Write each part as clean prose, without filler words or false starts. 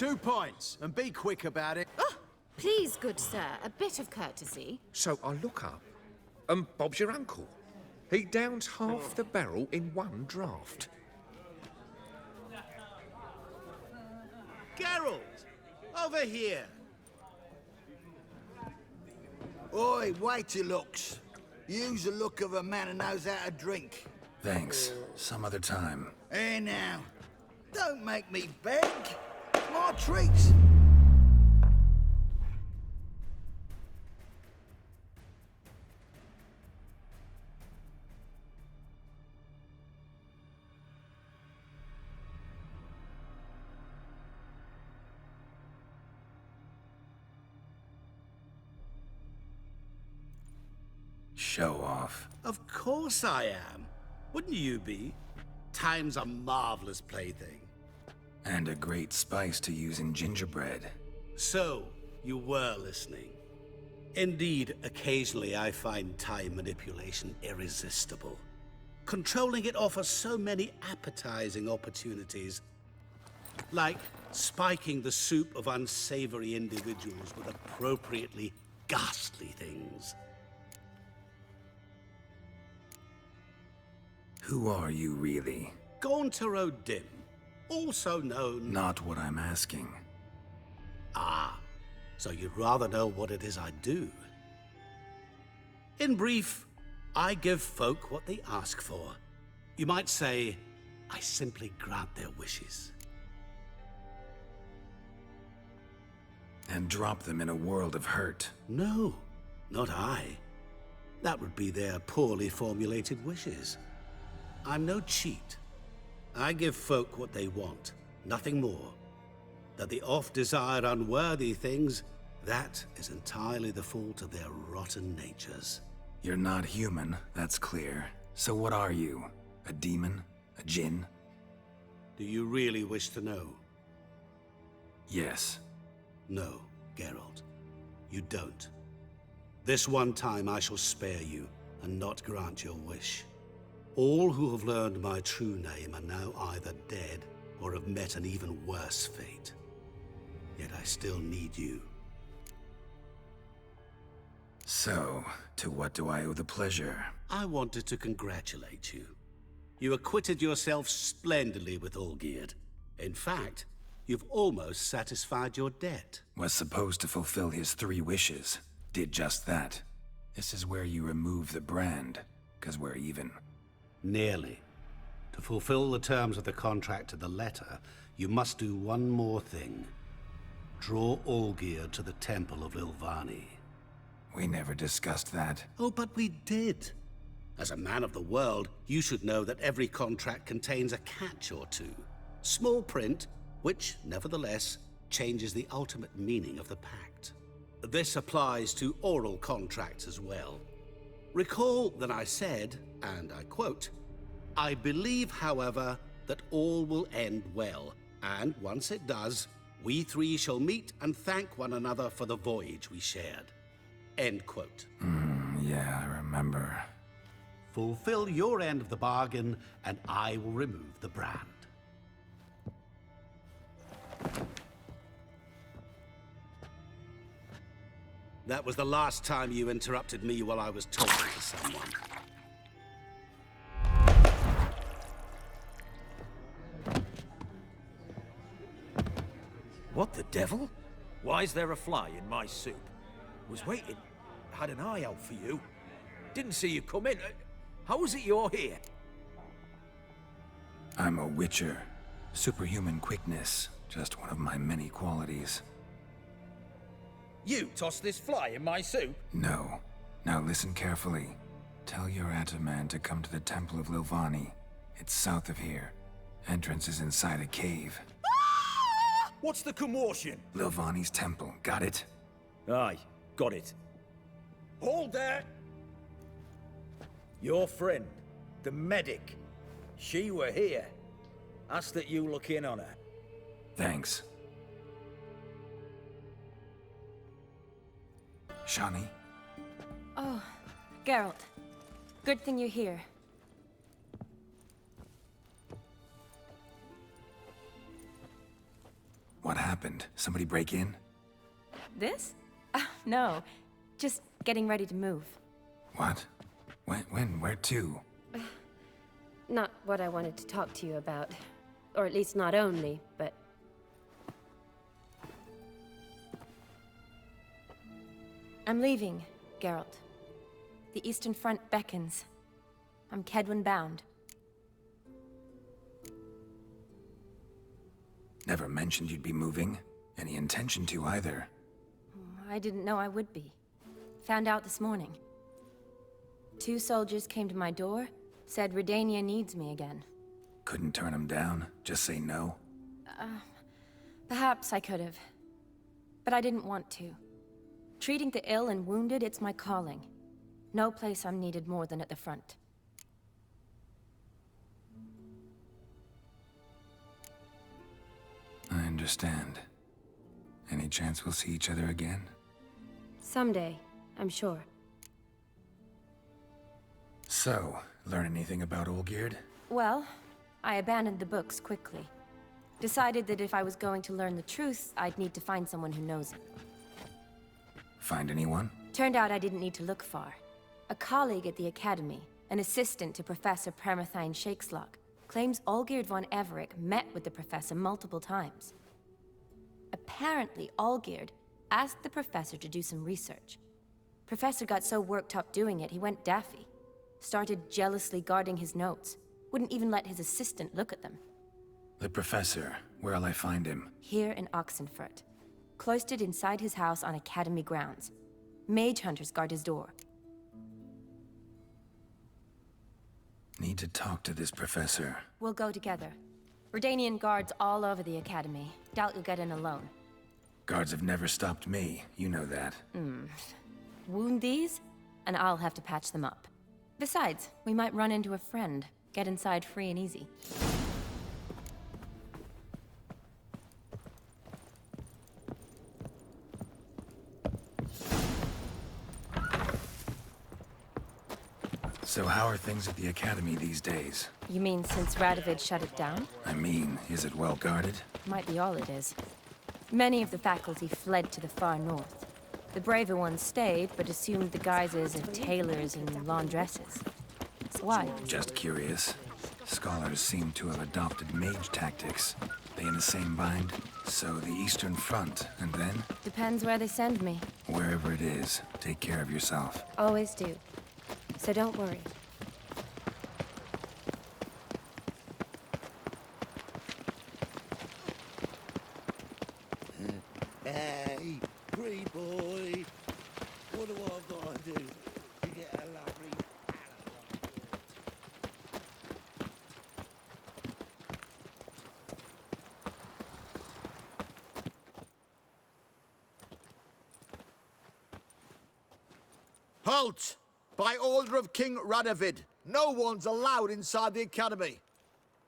2 points, and be quick about it. Oh, please, good sir, a bit of courtesy. So I look up, and Bob's your uncle. He downs half the barrel in one draft. Geralt! Over here! Oi, wait your looks. Use the look of a man who knows how to drink. Thanks. Some other time. Here now. Don't make me beg. My treats. Show off. Of course I am. Wouldn't you be? Time's a marvelous plaything. And a great spice to use in gingerbread. So, you were listening. Indeed, occasionally I find time manipulation irresistible. Controlling it offers so many appetizing opportunities. Like spiking the soup of unsavory individuals with appropriately ghastly things. Who are you, really? Gauntero Dim, also known... Not what I'm asking. Ah, so you'd rather know what it is I do. In brief, I give folk what they ask for. You might say, I simply grant their wishes. And drop them in a world of hurt. No, not I. That would be their poorly formulated wishes. I'm no cheat. I give folk what they want, nothing more. That they oft desire unworthy things, that is entirely the fault of their rotten natures. You're not human, that's clear. So what are you? A demon? A djinn? Do you really wish to know? Yes. No, Geralt. You don't. This one time I shall spare you, and not grant your wish. All who have learned my true name are now either dead or have met an even worse fate. Yet I still need you. So, to what do I owe the pleasure? I wanted to congratulate you. You acquitted yourself splendidly with Olgierd. In fact, you've almost satisfied your debt. Was supposed to fulfill his 3 wishes. Did just that. This is where you remove the brand, 'cause we're even. Nearly. To fulfill the terms of the contract to the letter, you must do one more thing. Draw Olgierd to the Temple of Lilvani. We never discussed that. Oh, but we did. As a man of the world, you should know that every contract contains a catch or two. Small print, which, nevertheless, changes the ultimate meaning of the pact. This applies to oral contracts as well. Recall that I said, and I quote, "I believe, however, that all will end well, and once it does, we 3 shall meet and thank one another for the voyage we shared." End quote. Yeah, I remember. Fulfill your end of the bargain, and I will remove the brand. That was the last time you interrupted me while I was talking to someone. What the devil? Why is there a fly in my soup? Was waiting. Had an eye out for you. Didn't see you come in. How is it you're here? I'm a witcher. Superhuman quickness. Just one of my many qualities. You tossed this fly in my soup? No. Now listen carefully. Tell your Ataman to come to the Temple of Lilvani. It's south of here. Entrance is inside a cave. What's the commotion? Lilvani's temple, got it? Aye, got it. Hold there! Your friend, the medic, she were here. Ask that you look in on her. Thanks. Shani? Oh, Geralt. Good thing you're here. What happened? Somebody break in? This? No. Just getting ready to move. What? When? Where to? Not what I wanted to talk to you about. Or at least not only, but... I'm leaving, Geralt. The Eastern Front beckons. I'm Kedwin bound. Never mentioned you'd be moving. Any intention to either. I didn't know I would be. Found out this morning. 2 soldiers came to my door, said Redania needs me again. Couldn't turn him down? Just say no? Perhaps I could have. But I didn't want to. Treating the ill and wounded, it's my calling. No place I'm needed more than at the front. I understand. Any chance we'll see each other again? someday, I'm sure. So, learn anything about Olgierd? Well, I abandoned the books quickly. Decided that if I was going to learn the truth, I'd need to find someone who knows it. Find anyone? Turned out I didn't need to look far. A colleague at the Academy, an assistant to Professor Permathine Shakeslock, claims Olgierd von Everec met with the professor multiple times. Apparently, Olgierd asked the professor to do some research. Professor got so worked up doing it, he went daffy. Started jealously guarding his notes. Wouldn't even let his assistant look at them. The professor. Where'll I find him? Here in Oxenfurt. Cloistered inside his house on Academy grounds. Mage hunters guard his door. Need to talk to this professor. We'll go together. Redanian guards all over the Academy. Doubt you'll get in alone. Guards have never stopped me. You know that. Wound these, and I'll have to patch them up. Besides, we might run into a friend. Get inside free and easy. So how are things at the Academy these days? You mean since Radovid shut it down? I mean, is it well guarded? Might be all it is. Many of the faculty fled to the far north. The braver ones stayed, but assumed the guises of tailors and laundresses. Why? Just curious. Scholars seem to have adopted mage tactics. They in the same bind? So the Eastern Front, and then? Depends where they send me. Wherever it is, take care of yourself. Always do. So don't worry. Hey, pretty boy. What do I gotta do to get a lovely Halt! By order of King Radovid, no one's allowed inside the Academy.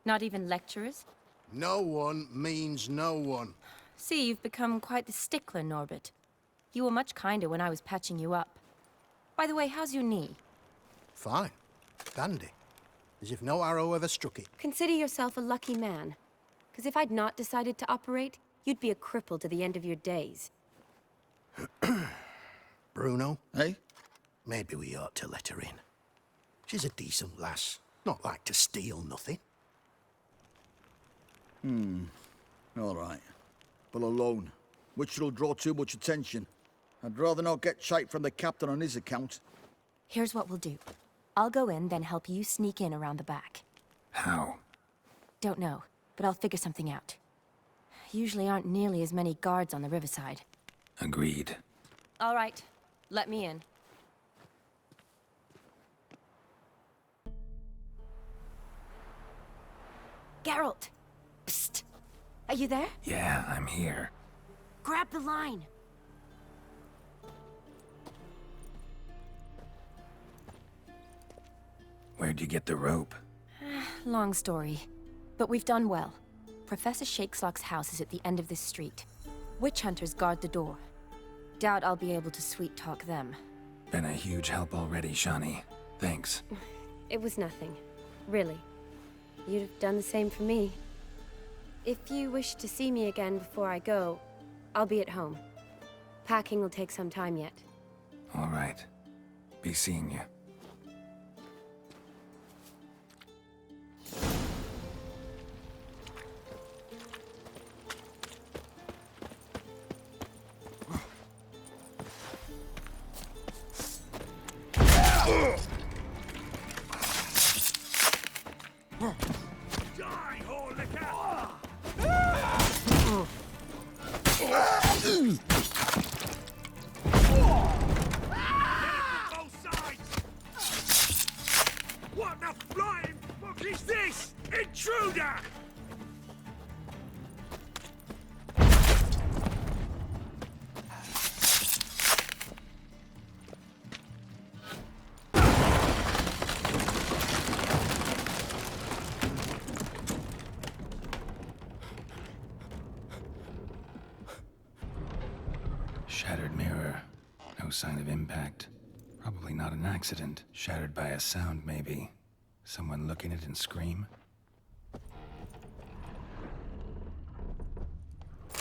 Not even lecturers? No one means no one. See, you've become quite the stickler, Norbert. You were much kinder when I was patching you up. By the way, how's your knee? Fine. Dandy. As if no arrow ever struck it. Consider yourself a lucky man. Because if I'd not decided to operate, you'd be a cripple to the end of your days. Bruno, eh? Maybe we ought to let her in. She's a decent lass. Not like to steal nothing. All right. But alone, which will draw too much attention. I'd rather not get shite from the captain on his account. Here's what we'll do. I'll go in, then help you sneak in around the back. How? Don't know, but I'll figure something out. Usually aren't nearly as many guards on the riverside. Agreed. All right, let me in. Geralt! Psst! Are you there? Yeah, I'm here. Grab the line! Where'd you get the rope? Long story. But we've done well. Professor Shakeslock's house is at the end of this street. Witch hunters guard the door. Doubt I'll be able to sweet-talk them. Been a huge help already, Shani. Thanks. It was nothing. Really. You'd have done the same for me. If you wish to see me again before I go, I'll be at home. Packing will take some time yet. All right. Be seeing you. What the flying fuck is this? Intruder! Shattered mirror. No sign of impact. Probably not an accident. Shattered by a sound, maybe. Someone look in it and scream?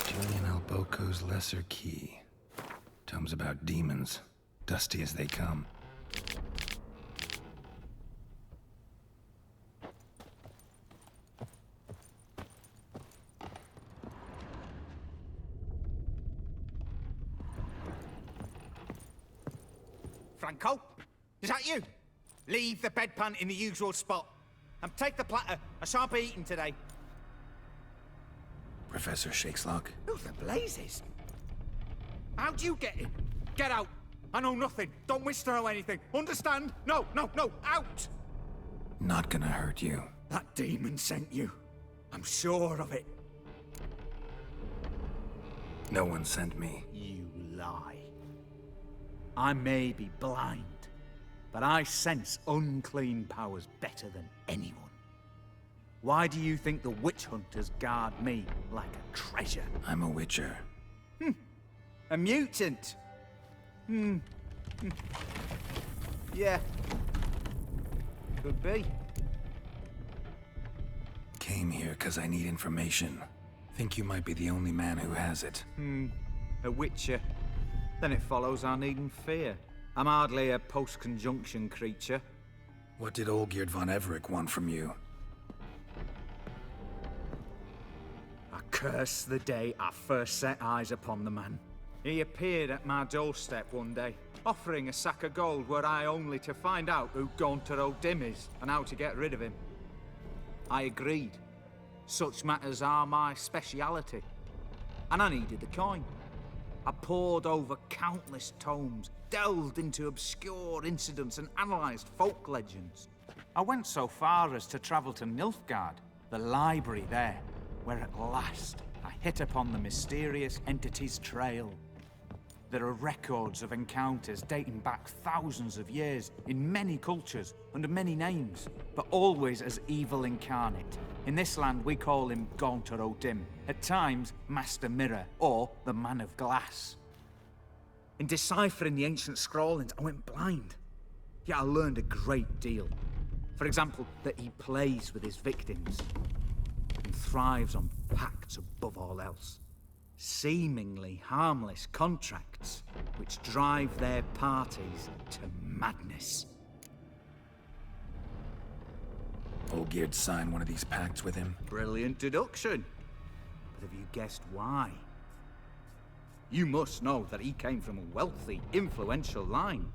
Julian Alboco's Lesser Key. Tomes about demons. Dusty as they come. Franco? Is that you? Leave the bedpan in the usual spot. And take the platter. I shan't be eating today. Professor Shakeslock? Who the blazes? How'd you get in? Get out. I know nothing. Don't wish to know anything. Understand? No, no, no. Out! Not gonna hurt you. That demon sent you. I'm sure of it. No one sent me. You lie. I may be blind, but I sense unclean powers better than anyone. Why do you think the witch hunters guard me like a treasure? I'm a witcher. A mutant? Yeah. Could be. Came here because I need information. Think you might be the only man who has it. A witcher. Then it follows I needn't fear. I'm hardly a post-conjunction creature. What did Olgierd von Everec want from you? I curse the day I first set eyes upon the man. He appeared at my doorstep one day, offering a sack of gold were I only to find out who Gaunter O'Dim is and how to get rid of him. I agreed. Such matters are my speciality. And I needed the coin. I pored over countless tomes, delved into obscure incidents and analysed folk legends. I went so far as to travel to Nilfgaard, the library there, where at last I hit upon the mysterious entity's trail. There are records of encounters dating back thousands of years, in many cultures, under many names, but always as evil incarnate. In this land we call him Gaunter O'Dim, at times Master Mirror, or the Man of Glass. In deciphering the ancient scrawlings, I went blind. Yet I learned a great deal. For example, that he plays with his victims, and thrives on pacts above all else. Seemingly harmless contracts, which drive their parties to madness. Olgierd signed one of these pacts with him? Brilliant deduction. But have you guessed why? You must know that he came from a wealthy, influential line.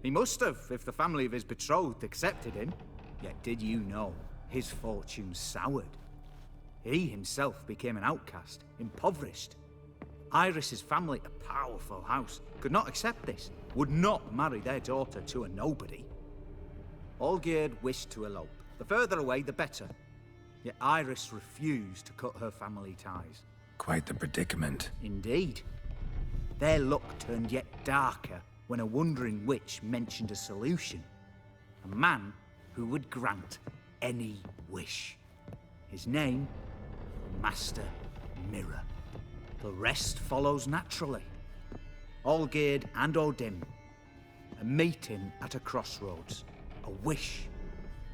He must have, if the family of his betrothed accepted him. Yet did you know his fortune soured? He himself became an outcast, impoverished. Iris's family, a powerful house, could not accept this, would not marry their daughter to a nobody. Olgierd wished to elope. The further away, the better. Yet Iris refused to cut her family ties. Quite the predicament. Indeed. Their luck turned yet darker when a wandering witch mentioned a solution. A man who would grant any wish. His name, Master Mirror. The rest follows naturally. Olgierd and O'Dim. A meeting at a crossroads. A wish.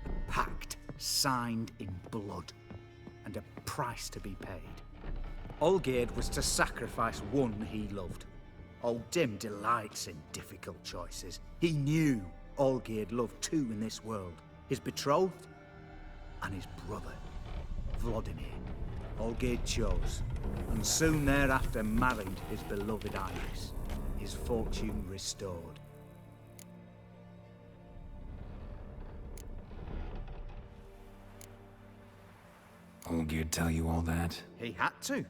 A pact signed in blood. and a price to be paid. Olgierd was to sacrifice one he loved. Old Dim delights in difficult choices. He knew Olgierd loved two in this world, his betrothed and his brother, Vladimir. Olgierd chose, and soon thereafter married his beloved Iris, his fortune restored. Olgierd tell you all that? He had to.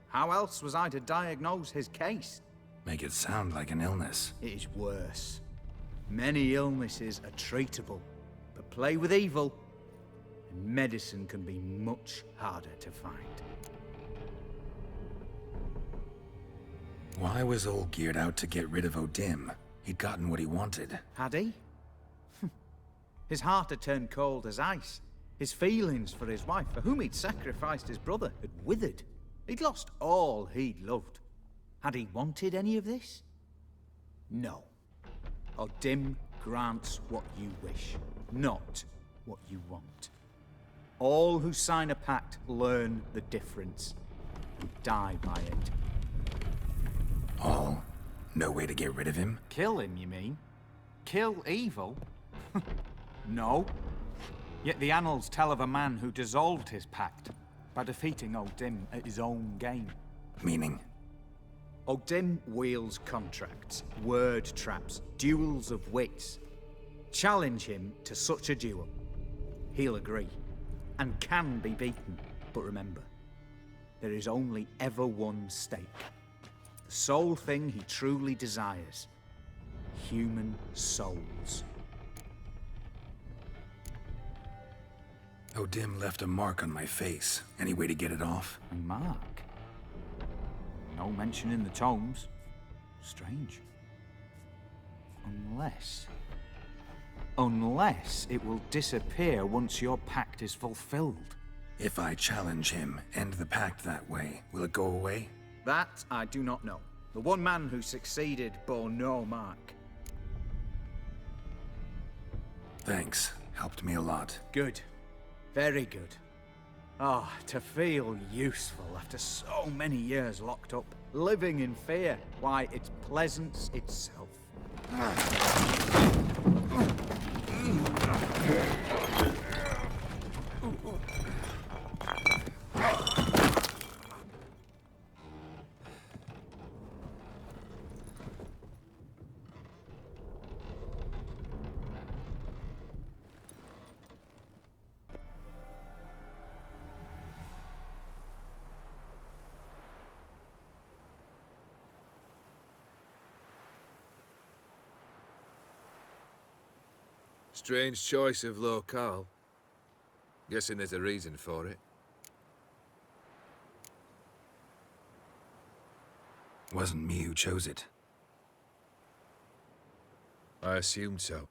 How else was I to diagnose his case? Make it sound like an illness. It is worse. Many illnesses are treatable, but play with evil, and medicine can be much harder to find. Why was Olgierd out to get rid of Odim? He'd gotten what he wanted. Had he? His heart had turned cold as ice. His feelings for his wife, for whom he'd sacrificed his brother, had withered. He'd lost all he'd loved. Had he wanted any of this? No. Odim grants what you wish, not what you want. All who sign a pact learn the difference and die by it. All? No way to get rid of him? Kill him, you mean? Kill evil? No. Yet the annals tell of a man who dissolved his pact by defeating Odim at his own game. Meaning? Odim wields contracts, word traps, duels of wits. Challenge him to such a duel. He'll agree, and can be beaten. But remember, there is only ever one stake. The sole thing he truly desires. Human souls. Odim left a mark on my face. Any way to get it off? A mark? No mention in the tomes. Strange. Unless it will disappear once your pact is fulfilled. If I challenge him, end the pact that way, will it go away? That I do not know. The one man who succeeded bore no mark. Thanks. Helped me a lot. Good. Very good. Ah, to feel useful after so many years locked up, living in fear. Why, it's pleasance itself. Strange choice of locale. Guessing there's a reason for it. Wasn't me who chose it. I assumed so.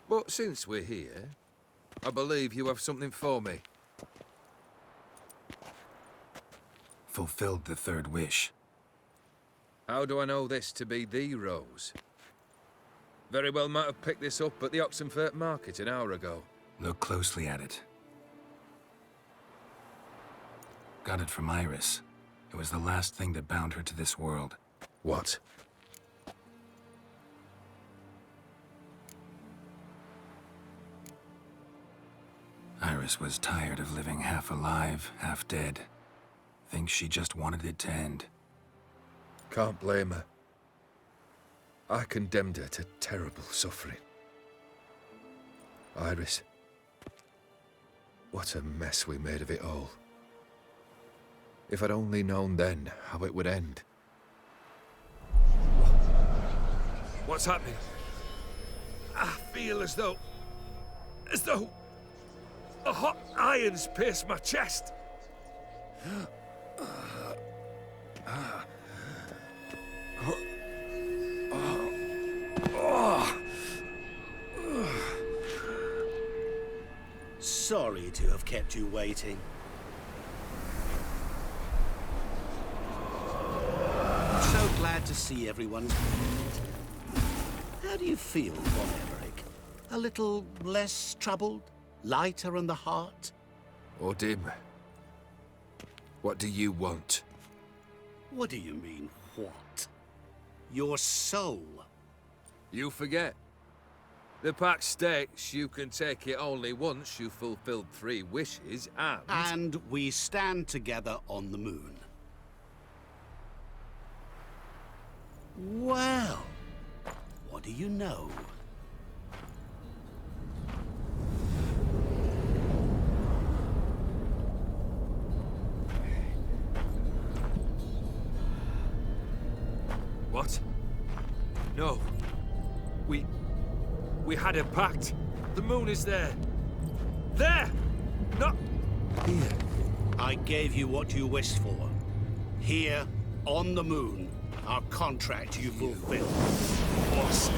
But since we're here, I believe you have something for me. Fulfilled the third wish. How do I know this to be the rose? Very well might have picked this up at the Oxenfurt market an hour ago. Look closely at it. Got it from Iris. It was the last thing that bound her to this world. What? Iris was tired of living half alive, half dead. Thinks she just wanted it to end. Can't blame her. I condemned her to terrible suffering. Iris. What a mess we made of it all. If I'd only known then how it would end. What's happening? I feel as though a hot iron's pierced my chest. Sorry to have kept you waiting. So glad to see everyone's moved. How do you feel, Von Emmerich? A little less troubled? Lighter on the heart? Or dim? What do you want? What do you mean, what? Your soul. You forget. The pact states you can take it only once you've fulfilled 3 wishes, and... And we stand together on the moon. Well, what do you know? What? No. We had a pact. The moon is there. There! Not here. I gave you what you wished for. Here, on the moon, our contract you fulfilled. Boss,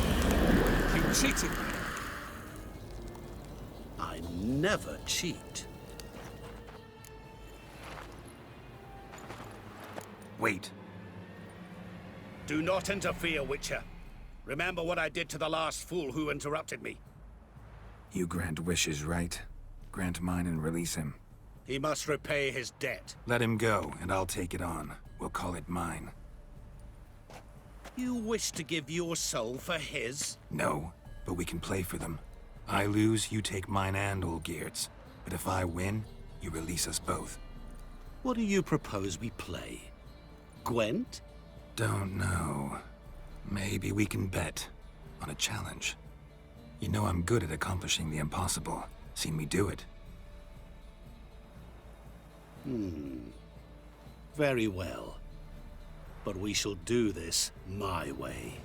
you cheated me. I never cheat. Wait. Do not interfere, Witcher. Remember what I did to the last fool who interrupted me. You grant wishes, right? Grant mine and release him. He must repay his debt. Let him go, and I'll take it on. We'll call it mine. You wish to give your soul for his? No, but we can play for them. I lose, you take mine and Olgierd's. But if I win, you release us both. What do you propose we play? Gwent? Don't know. Maybe we can bet on a challenge. You know I'm good at accomplishing the impossible. Seen me do it. Very well. But we shall do this my way.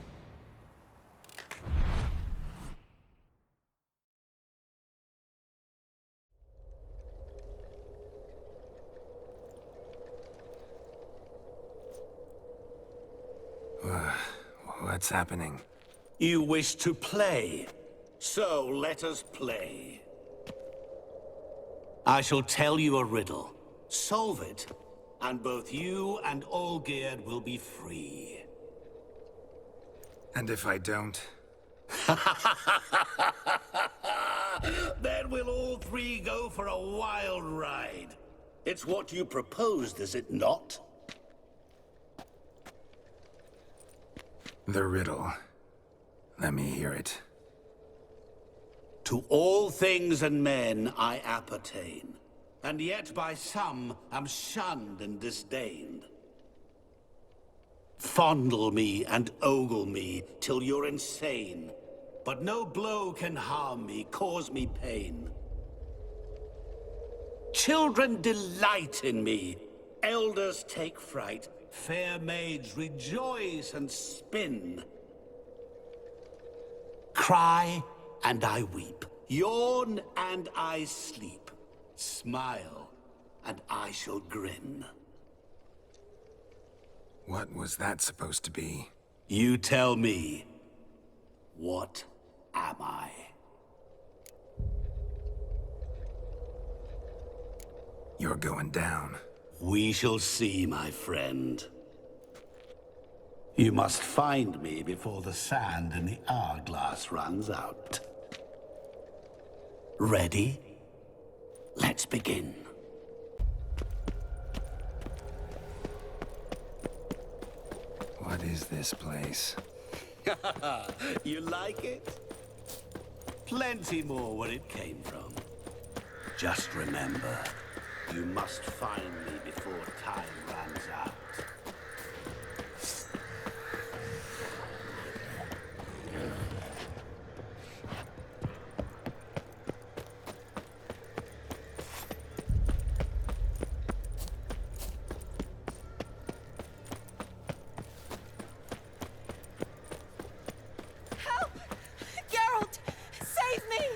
What's happening? You wish to play, so let us play. I shall tell you a riddle. Solve it, and both you and Olgierd will be free. And if I don't? Then we'll all 3 go for a wild ride. It's what you proposed, is it not? The riddle. Let me hear it. To all things and men I appertain, and yet by some am shunned and disdained. Fondle me and ogle me till you're insane, but no blow can harm me, cause me pain. Children delight in me, elders take fright, fair maids rejoice and spin. Cry and I weep, yawn and I sleep, smile and I shall grin. What was that supposed to be? You tell me, what am I? You're going down. We shall see, my friend. You must find me before the sand in the hourglass runs out. Ready? Let's begin. What is this place? You like it? Plenty more where it came from. Just remember, you must find me before time runs out. Help! Geralt! Save me!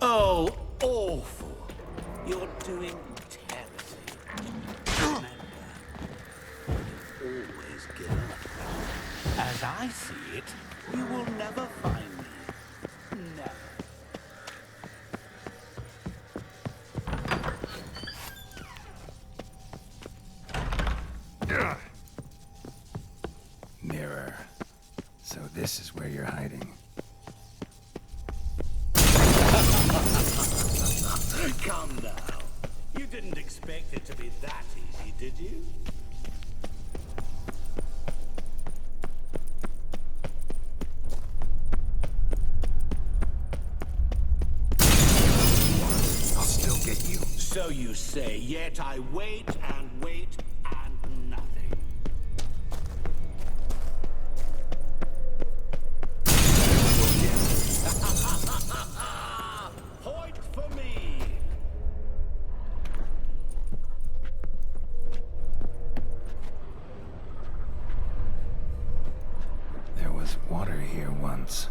Oh, awful. You're doing terribly. Remember, always give up. As I see it, you will never find me. Never. Mirror. So this is where you're hiding. Come now. You didn't expect it to be that easy, did you? I'll still get you. So you say, yet I wait and wait and nothing. Point for me! There was water here once.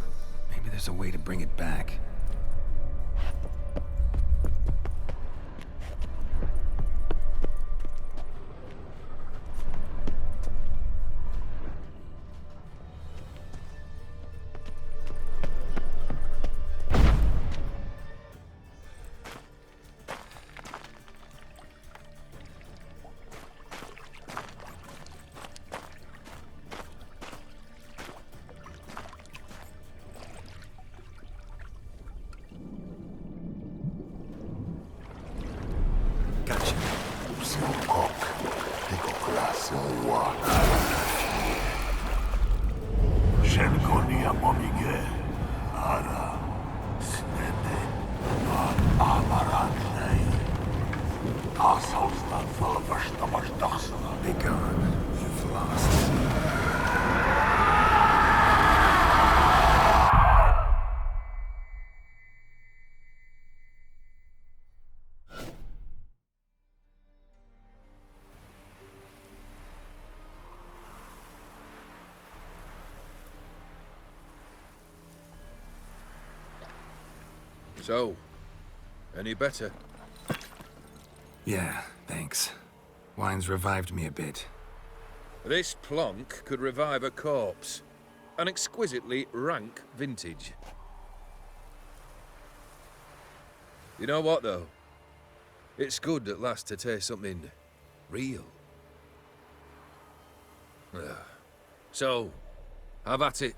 Maybe there's a way to bring it back. Gotcha. Be gone. You've lost. So, any better? Yeah, thanks. Wine's revived me a bit. This plonk could revive a corpse. An exquisitely rank vintage. You know what, though? It's good at last to taste something real. So, have at it.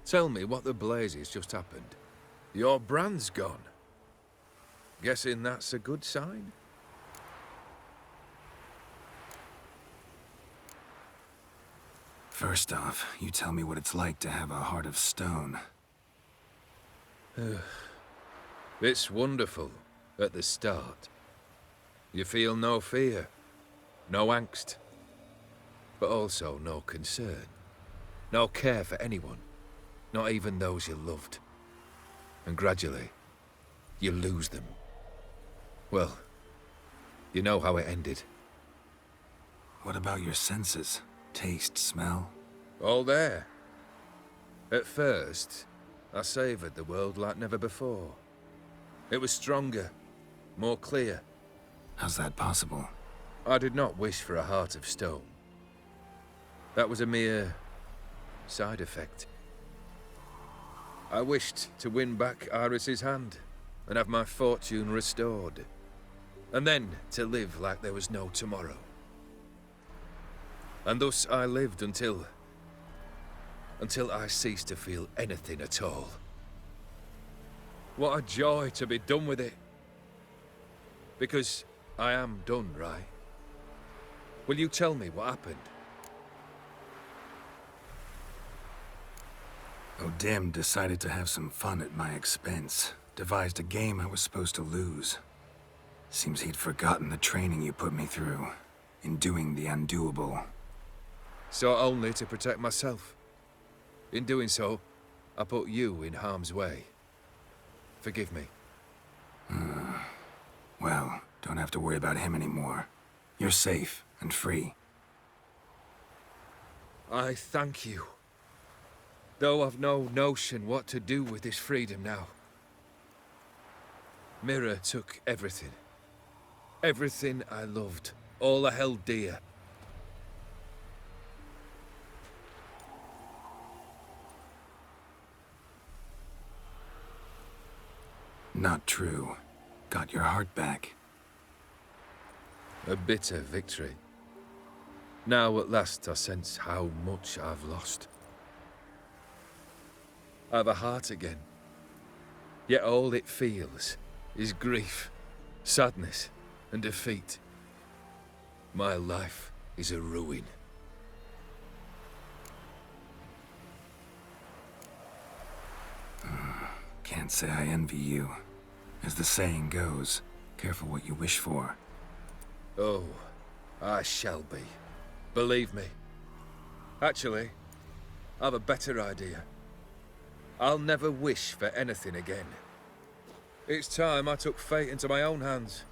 Tell me what the blazes just happened. Your brand's gone. Guessing that's a good sign? First off, you tell me what it's like to have a heart of stone. It's wonderful at the start. You feel no fear, no angst, but also no concern, no care for anyone, not even those you loved. And gradually, you lose them. Well, you know how it ended. What about your senses? Taste, smell? All there. At first, I savoured the world like never before. It was stronger, more clear. How's that possible? I did not wish for a heart of stone. That was a mere side effect. I wished to win back Iris's hand and have my fortune restored. And then to live like there was no tomorrow. And thus I lived until I ceased to feel anything at all. What a joy to be done with it. Because I am done, right? Will you tell me what happened? O'Dim decided to have some fun at my expense. Devised a game I was supposed to lose. Seems he'd forgotten the training you put me through. In doing the undoable. So only to protect myself. In doing so, I put you in harm's way. Forgive me. Well, don't have to worry about him anymore. You're safe and free. I thank you. Though I've no notion what to do with this freedom now. Mira took everything. Everything I loved. All I held dear. Not true. Got your heart back. A bitter victory. Now at last I sense how much I've lost. I've a heart again. Yet all it feels is grief, sadness, and defeat. My life is a ruin. Can't say I envy you. As the saying goes, careful what you wish for. Oh, I shall be. Believe me. Actually, I've a better idea. I'll never wish for anything again. It's time I took fate into my own hands.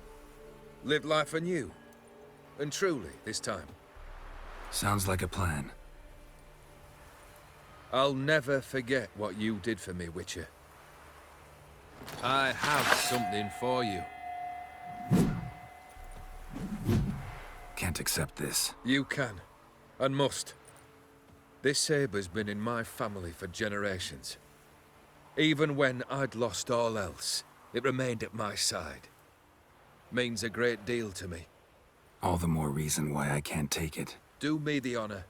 Lived life anew. And truly, this time. Sounds like a plan. I'll never forget what you did for me, Witcher. I have something for you. Can't accept this. You can, and must. This sabre's been in my family for generations. Even when I'd lost all else, it remained at my side. Means a great deal to me. All the more reason why I can't take it. Do me the honor.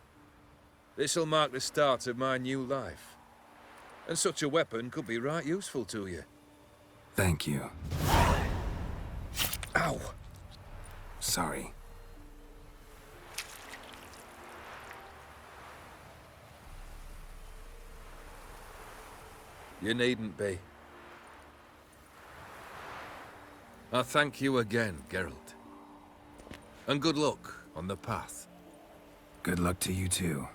This'll mark the start of my new life. And such a weapon could be right useful to you. Thank you. Ow! Sorry. You needn't be. I thank you again, Geralt. And good luck on the path. Good luck to you too.